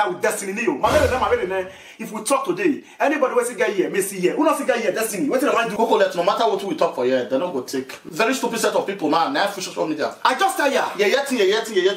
with Destiny. If we talk today, anybody who get here, may see here. Who not see get here, Destiny? What do I do? No matter what we talk for here, they're not going to take. Very stupid set of people now. Now for social media. I just tell ya. Yeah.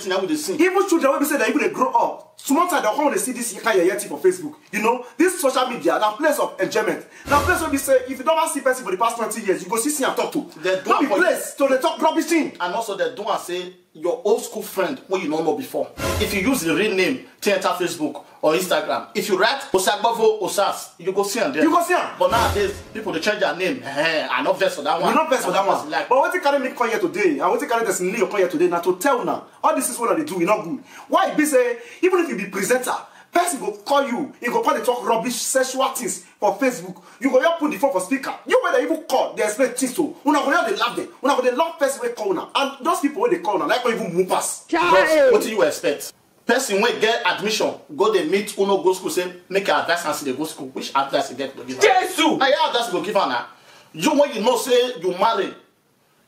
Now with the scene. Even children will say that even they grow up. Sometimes they come to see this kind of for Facebook. You know, this social media, now place of enjoyment. Now place where we say if you don't see person for the past 20 years, you go see and talk to. They don't be place to the talk rubbish thing. And also they don't say your old school friend when you don't know before. If you use the real name to enter Facebook or Instagram, if you write Osagbavo Osas, you go see them there. You go see them. But nowadays, people they change their name. I'm not best for that one. We're not best for that one. Like, but what you carry me come here today, and what you carry this New come here today, now to tell now, all this is what they do, you not good. Why be say, even if you be presenter, person go call you, he go call they talk rubbish sexual things for Facebook. You go put the phone for speaker. You when they even call, they explain things to. You know they love them. You know they love person we call now. And those people when they call now, like even move pass. What do you expect? Person when get admission, go they meet Uno go school, say make your advice and see they go school. Which advice you get to give her? Jesus! I have advice go give her now. You when you know say you marry,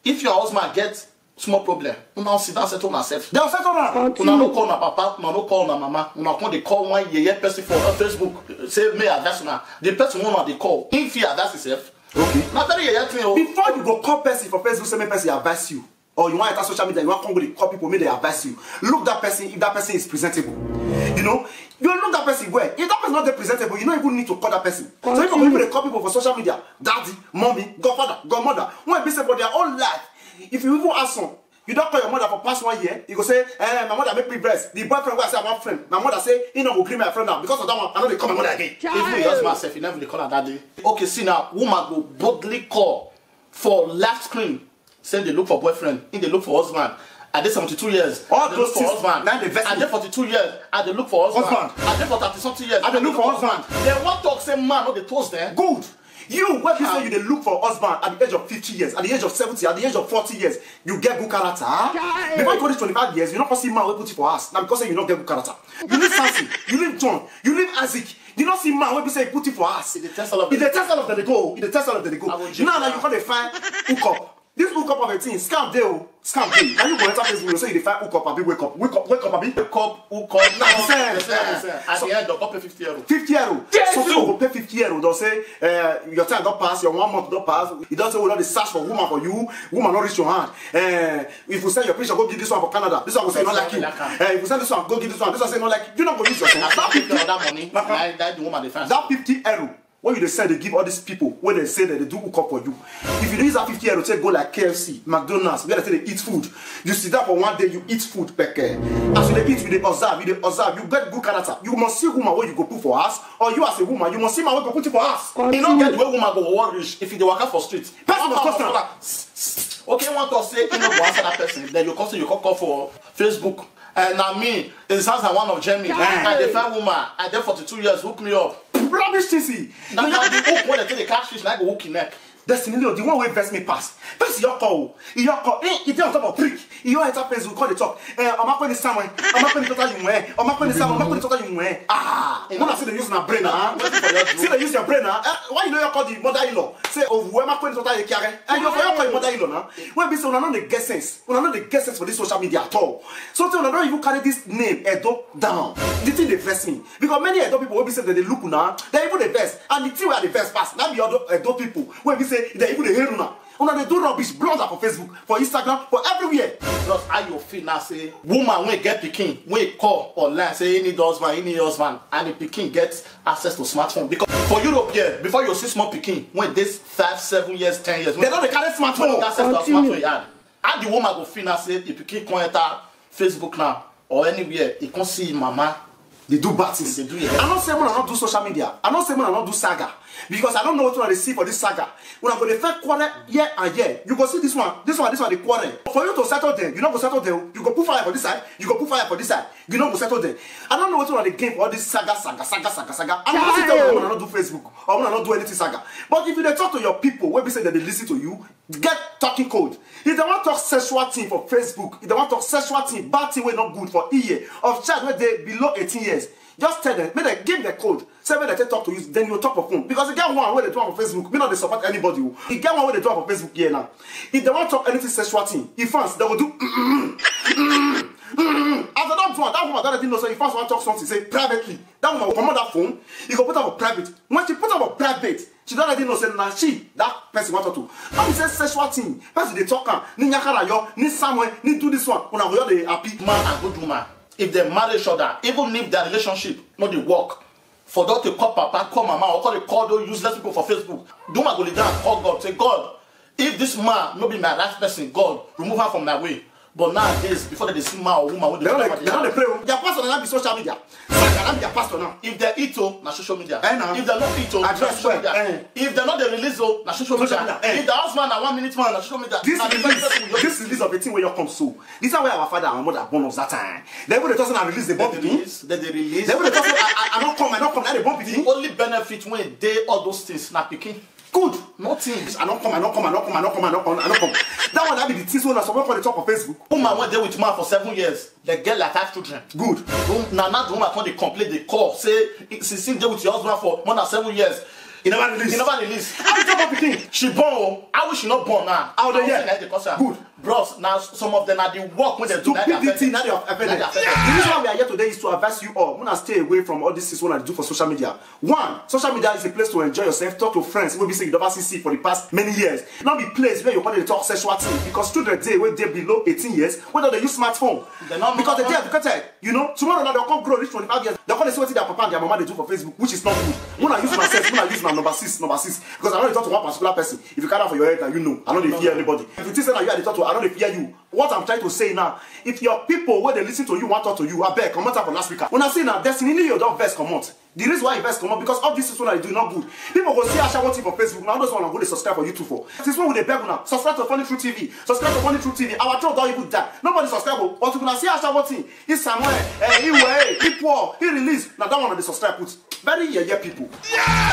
if your husband get small problem, you now sit down settle yourself. They'll settle down. You no call na papa, you no call na mama, you come they call one year person for Facebook, say me advice now. The person one they call, if he advice himself. Okay. Now tell you before you go call person for Facebook, say me person advise you. Or you want to enter social media, you want to come with the call people, may they advise you. Look that person, if that person is presentable. You know, you look that person where. If that person is not presentable, you don't even need to call that person. So if you go call people for social media, daddy, mommy, godfather, godmother, when they say for their own life, if you even ask some, you don't call your mother for past 1 year, you go say, my mother make me breast. The boyfriend will say I want friend. My mother say, he not go bring my friend now. Because of that one, I know they call my mother again. Even your husband self, you never they call her daddy. Okay, see now, woman go boldly call for last screen. Say they look for boyfriend, in they look for husband. At they 72 years, all they those look for husband. At they 42 years, at they look for husband. At they for 30-something years, at they look for husband. They want to talk say man, not the toast there. Good. You, when you say you they look for husband at the age of 50 years, at the age of 70, at the age of 40 years, you get good character. Before you go to 25 years, you not see man will put you for us. Now because you not get good character. You live Sansi, you live John, you live Isaac. You don't see man when we say put it for us. In the test of the go. Now you can't find hook up. This hook up of a thing, scam deal, scam deal. Now you go enter Facebook, so you find hook up, abi wake up, hook up, abi wake up. Now at the end, they'll pay 50 euro. 50 euro. So people will pay 50 euro. They'll say your time don't pass, your 1 month don't pass. You don't say we don't search for woman for you. Woman not reach your hand. If you send your picture, go give this one for Canada. This one will say not like you. If you send this one, go give this one. This one say not like you. You not go use your phone. That 50 euro, that money. That the woman defense. That 50 euro. When you say they give all these people, when they say that they do hook up for you, if you use that 50 euro, say go like KFC, McDonald's, where they say they eat food, you sit down for 1 day, you eat food, as you they eat, you observe, you get good character. You must see woman where you go put for us, or you as a woman, you must see man where you go put it for us. You don't get where woman go work rich if you walk out for street. Person must question. Okay, want to say you know go answer that person, then you call for Facebook. And now me, it sounds like one of Germany. And the fine woman, and then 42 years, hook me up. Rubbish TC. Now the hook when they take the catfish, and I go hook in neck. Destiny, the one who invest me pass. That's your call. Your call. It's on top of prick. You enter Facebook, call the talk. I'm not going to someone. I'm not going to tell you where. I'm not going to someone. I'm not going to tell you where. Ah, you want to see the use my brain, huh? See the use your brain, huh? Why you know you call the mother-in-law? Say, oh, where am I going to tell you, Karen? And you're for your mother-in-law, now. When we say, we don't know the guess sense. We don't know the guess sense for this social media at all. So, we don't even carry this name, Edo, down. The thing they vex me. Because many Edo people, when we say that they look now, they're even the best. And the thing where the best pass. Now, the other Edo people, when we say they even the hero now. They do rubbish, blogger for Facebook, for Instagram, for everywhere. Just how you feel now, say, woman when get picking, when call online, say, he need husband, and the picking gets access to smartphone. Because for Europe here, before you see small picking, when this 5, 7 years, 10 years, they don't carry smartphone. Access to a smartphone you had. And the woman go feel now, say, the picking can enter Facebook now, or anywhere, he can see mama. They do bad things. They do it. I'm not saying when I not do social media. I'm not saying when I not do saga. Because I don't know what I receive for this saga. When I go to the quarrel year and year, you go see this one, the quarrel. For you to settle there, you not go settle there. You go put fire for this side, you go put fire for this side. You not go settle there. I don't know what I gain for all this saga. I'm not tell you when I not do Facebook or when I not do anything saga. But if you talk to your people, when we say that they listen to you, get talking code. If they want to talk sexual thing for Facebook, if they want to talk sexual thing, bad thing way not good for year of child where they below 18 years. Just tell them, may they give the code. Say when they talk to you, then you talk on phone. Because you get one where they talk on Facebook, we not they support anybody. You get one where they talk on Facebook here now. If they want to talk anything sexual thing, if fans they will do that woman don't already know. So if first one talk something, say privately. That woman will come on that phone. You go put her for private. When she put her for private, she don't already know. Say now she that person want her to. How we say sexual thing? Person they talk ni nyakara yo, ni somewhere, ni do this one. Una go dey happy. Man and good woman, if they marry each other, even if their relationship not dey work, for them to call papa, call mama, or call those useless people for Facebook, the woman go down and call God. Say God, if this man no be my right person, God remove her from my way. But nowadays, before they see man or woman, they don't play. Their pastor now be social media. Can be their pastor now. If they eat na social media. If they not eat na social media. If they not the release na social media. If the husband na 1 minute man na social media. This release of a thing where you come so. This is where our father and mother born us that time. They will talk and release the bomb. They release. They will talk I don't come. Now the bomb. The only benefit when they all those things na pikin. Good. Nothing. I don't come. That one that be the things when someone call the talk on Facebook. Woman went there with man for 7 years. They get like 5 children. Good. Now the woman come they complain, they call, say she's there with your husband for more than 7 years. He never released. How you talk about pikin? She born. I wish she not born now. How they hear? Good. Bros, now some of them are the work when they do stupidity. Now they are affected. The reason why we are here today is to advise you all. Wanna stay away from all this things when I do for social media. One, social media is a place to enjoy yourself, talk to friends. Maybe say you never see for the past many years. Not be place where you want to talk sexual thing because children today when they below 18 years, whether they use smartphone. Because they are educated. You know, tomorrow now they'll come grow reach 25 years. They're going to see what their papa and their mama they do for Facebook, which is not good. When I use myself, when I use my number six. Because I don't talk to one particular person. If you carry out for your head, you know, I don't fear anybody. If you think that you are the talk to, I don't fear you. What I'm trying to say now, if your people where they listen to you want to talk to you, I beg, comment up on last speaker. When I say now, destiny you don't verse come out. The reason why you verse come out because all this is what I do not good. People go see Asha what for Facebook. Now those one go to subscribe for YouTube for. This one with the beg now. Subscribe to Funny True TV. Subscribe to Funny True TV. Our throat don't even die. Nobody subscribe. But you can see Asha what he's somewhere. He poor. He release. Now that one on the subscribe put. Very yeah people. Yeah!